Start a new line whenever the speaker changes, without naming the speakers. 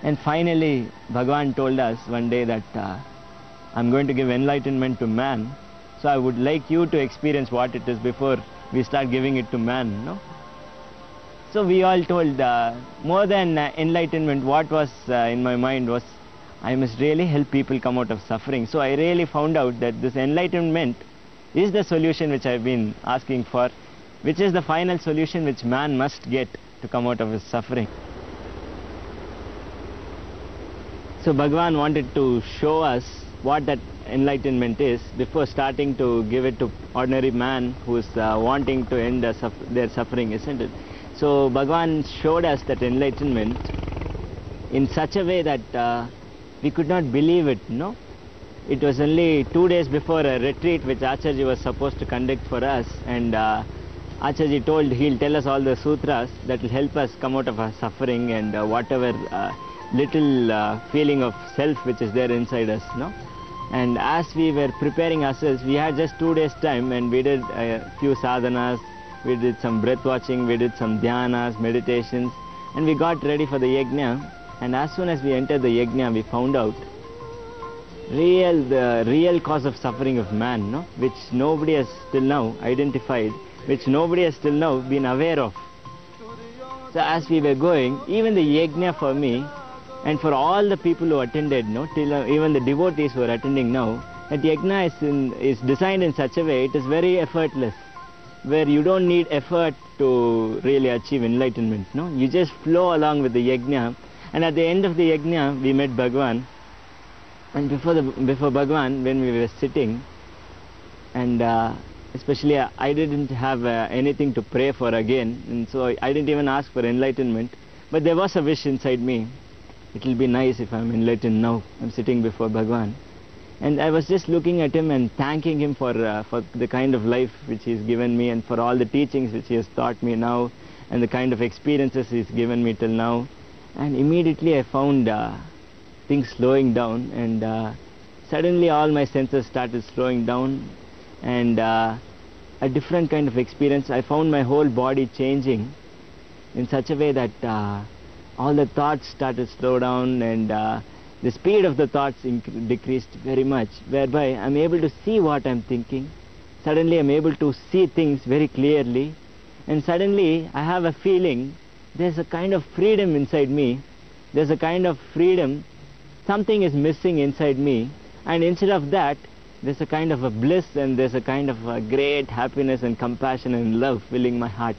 And finally, Bhagavan told us one day that I'm going to give enlightenment to man. So I would like you to experience what it is before we start giving it to man, no? So we all told, more than enlightenment, what was in my mind was, I must really help people come out of suffering. So I really found out that this enlightenment is the solution which I've been asking for, which is the final solution which man must get to come out of his suffering. So Bhagavan wanted to show us what that enlightenment is before starting to give it to ordinary man who's wanting to end their suffering, isn't it? So Bhagavan showed us that enlightenment in such a way that we could not believe it, no? It was only 2 days before a retreat which Acharya was supposed to conduct for us, and Acharya told he'll tell us all the sutras that will help us come out of our suffering and whatever little feeling of self which is there inside us, no? And as we were preparing ourselves, we had just 2 days time, and we did a few sadhanas, we did some breath watching, we did some dhyanas, meditations, and we got ready for the yajna. And as soon as we entered the yajna, we found out the real cause of suffering of man, no? Which nobody has till now identified, which nobody has till now been aware of. So as we were going, even the yajna for me, and for all the people who attended, no, till even the devotees who are attending now, that yajna is designed in such a way, it is very effortless, where you don't need effort to really achieve enlightenment, no? You just flow along with the yajna, and at the end of the yajna, we met Bhagavan. And before Bhagavan, when we were sitting, and especially I didn't have anything to pray for again, and so I didn't even ask for enlightenment, but there was a wish inside me. It will be nice if I'm enlightened now. I'm sitting before Bhagavan. And I was just looking at him and thanking him for the kind of life which he's given me, and for all the teachings which he has taught me now, and the kind of experiences he's given me till now. And immediately I found things slowing down, and suddenly all my senses started slowing down, and a different kind of experience. I found my whole body changing in such a way that all the thoughts started slow down, and the speed of the thoughts decreased very much, whereby I'm able to see what I'm thinking. Suddenly I'm able to see things very clearly, and suddenly I have a feeling there's a kind of freedom inside me. There's a kind of freedom, something is missing inside me, and instead of that, there's a kind of a bliss, and there's a kind of a great happiness and compassion and love filling my heart.